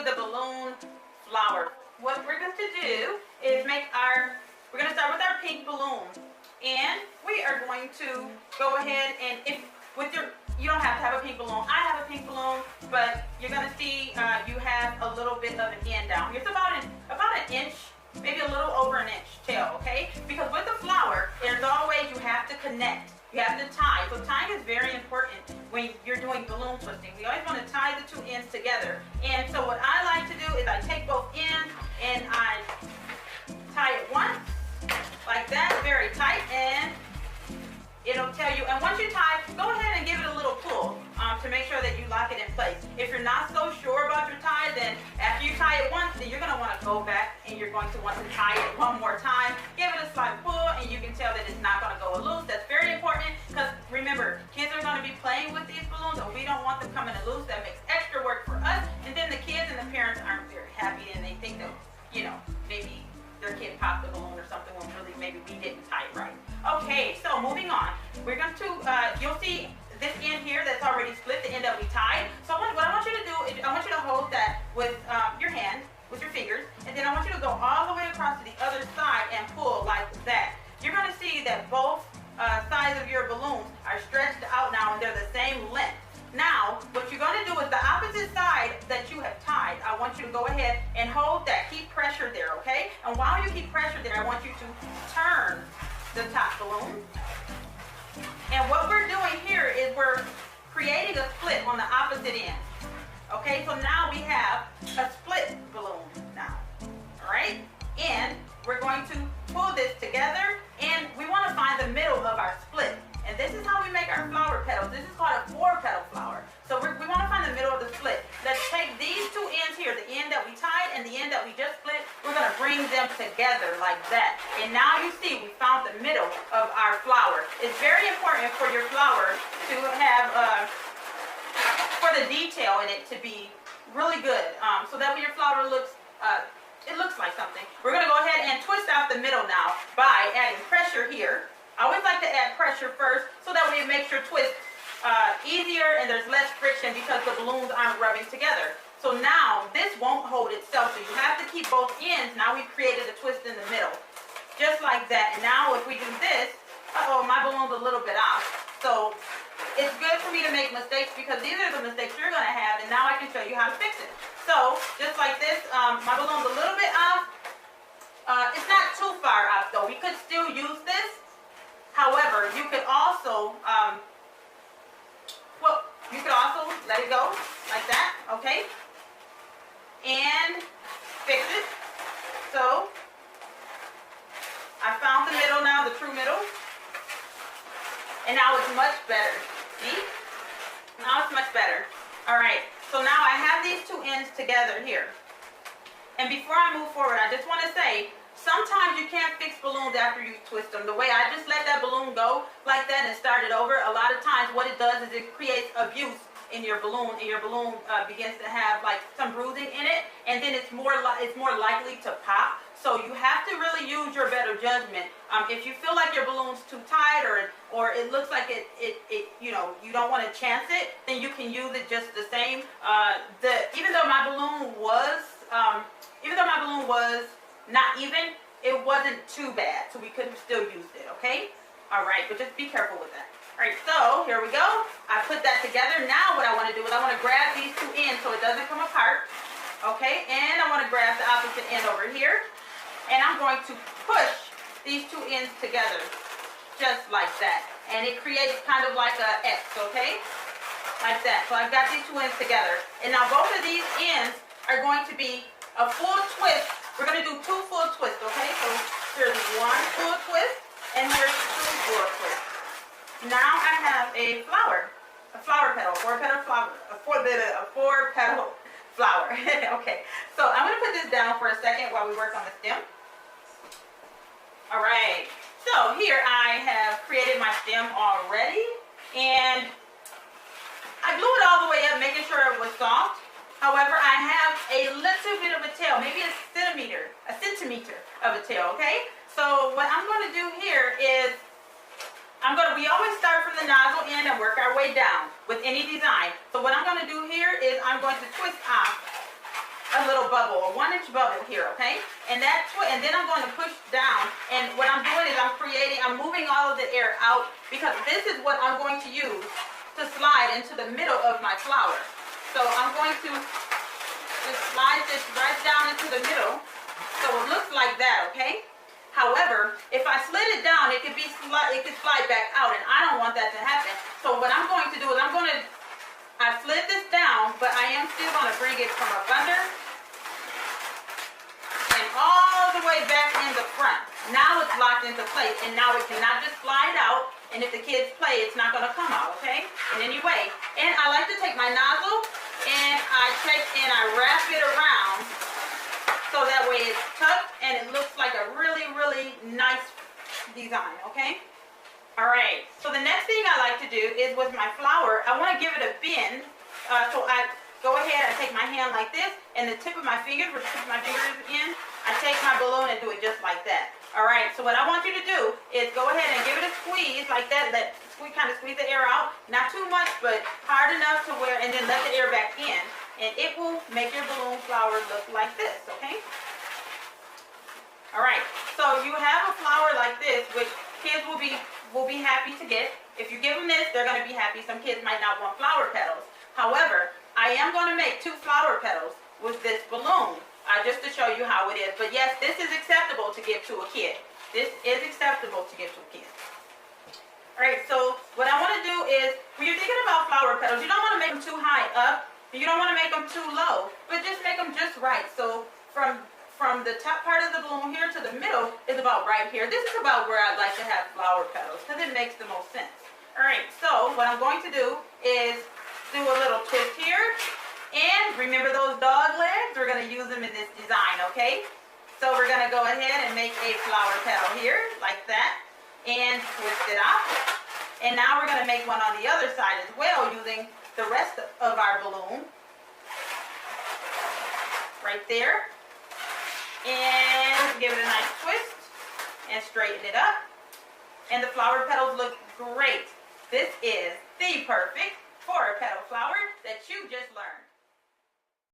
the balloon flower. What we're going to do is we're going to start with our pink balloon. And we are going to go ahead and, you don't have to have a pink balloon. I have a pink balloon, but you're going to see you have a little bit of an end down. It's about an inch, maybe a little over an inch tail, okay? Because with the flower, there's always, you have to connect. You have to tie. So tying is very important when you're doing balloon twisting. We always want to tie the two ends together. And so what I like to do is I take both ends and I tie it once, like that, very tight, and it'll tell you. And once you tie, go ahead and give it a little pull to make sure that you lock it in place. If you're not so sure about your tie, then after you tie it once, then you're going to want to go back and you're going to want to tie it one more time. Give it a slight pull, and you can tell that it's not going to go loose. That's very important because remember, kids are going to be playing with these balloons, and we don't want them coming loose. That makes extra work for us, and then the kids and the parents aren't very happy, and they think that, maybe their kid popped the balloon or something when really maybe we didn't tie it right. Okay, so moving on. We're going to, you'll see this end here that's already split, the end that we tied. So what I want you to do is I want you to hold that with your hand, with your fingers, and then I want you to go all the way across to the other side and pull like that. You're going to see that both sides of your balloons are stretched out now and they're the same length. Now, what you're going to do is the opposite side that you have tied, I want you to go ahead and hold that. Keep pressure there, okay? And while you keep pressure there, I want you to turn the top balloon. And what we're doing here is we're creating a split on the opposite end. Okay, so now we have a split balloon now, all right? And we're going to pull this together, and we want to find the middle of our split. And this is how we make our flower petals. This is called a 4-petal flower. So we want to find the middle of the split. Let's take these two ends here, the end that we tied and the end that we just split. We're going to bring them together like that. And now you see we found the middle of our flower. It's very important for your flower to have, for the detail in it to be really good. So that when your flower looks, it looks like something. We're going to go ahead and twist out the middle now by adding pressure here. I always like to add pressure first so that way it makes your twist easier and there's less friction because the balloons aren't rubbing together. So now this won't hold itself, so you have to keep both ends. Now we've created a twist in the middle, just like that. And now if we do this, my balloon's a little bit off. So it's good for me to make mistakes because these are the mistakes you're gonna have, and now I can show you how to fix it. So just like this, my balloon's a little bit off. It's not too far off though. We could still use this. However, you could also, let it go like that, okay? And fix it. So, I found the middle now, the true middle. And now it's much better. See? Now it's much better. All right, so now I have these two ends together here. And before I move forward, I just want to say, sometimes you can't fix balloons after you twist them. The way I just let that balloon go like that and start it over, a lot of times what it does is it creates abuse in your balloon, and your balloon begins to have like some bruising in it, and then it's more likely to pop. So you have to really use your better judgment. If you feel like your balloon's too tight or it looks like you don't want to chance it, then you can use it just the same. Even though my balloon was not even, it wasn't too bad, so we could have still used it, okay? All right, but just be careful with that. All right, so here we go. I put that together. Now what I want to do is I want to grab these two ends so it doesn't come apart, okay? And I want to grab the opposite end over here, and I'm going to push these two ends together, just like that. And it creates kind of like a X, okay? Like that. So I've got these two ends together. And now both of these ends are going to be a full twist. We're going to do 2 full twists, okay? So here's 1 full twist, and here's 2 full twists. Now I have a flower petal, a 4-petal flower, a 4-petal flower. Okay, so I'm going to put this down for a second while we work on the stem. All right, so here I have created my stem already, and I glue it all the way up, making sure it was soft. However, I have a little bit of a tail, maybe a centimeter of a tail, okay? So what I'm going to do here is, we always start from the nozzle end and work our way down with any design. So what I'm going to do here is I'm going to twist off a little bubble, a 1-inch bubble here, okay? And and then I'm going to push down. And what I'm doing is I'm moving all of the air out because this is what I'm going to use to slide into the middle of my flower. So I'm going to just slide this right down into the middle. So it looks like that, okay? However, if I slid it down, it could slide back out, and I don't want that to happen. So what I'm going to do is I slid this down, but I am still going to bring it from up under and all the way back in the front. Now it's locked into place, and now it cannot just slide out, and if the kids play, it's not going to come out, okay? In any way. And I like to take my nozzle, and I wrap it around so that way it's tucked, and it looks like a really, really nice design, okay? All right, so the next thing I like to do is with my flower, I want to give it a bend. So I go ahead and take my hand like this, and the tip of my fingers, where the tip of my fingers is in, I take my balloon and do it just like that. All right, so what I want you to do is go ahead and give it a squeeze like that. Kind of squeeze the air out, not too much, but hard enough to where, and then let the air back in, and it will make your balloon flower look like this, okay? All right, so you have a flower like this, which kids will be happy to get. If you give them this, they're going to be happy. Some kids might not want flower petals. However, I am going to make 2 flower petals with this balloon, just to show you how it is. But yes, this is acceptable to give to a kid. This is acceptable to give to a kid. All right, so what I want to do is, when you're thinking about flower petals, you don't want to make them too high up, and you don't want to make them too low, but just make them just right. So from the top part of the balloon here to the middle is about right here. This is about where I'd like to have flower petals because it makes the most sense. All right, so what I'm going to do is do a little twist here, and remember those dog legs? We're going to use them in this design, okay? So we're going to go ahead and make a flower petal here like that, and twist it up. And now we're going to make one on the other side as well using the rest of our balloon right there. And give it a nice twist and straighten it up. And the flower petals look great. This is the perfect 4-petal flower that you just learned.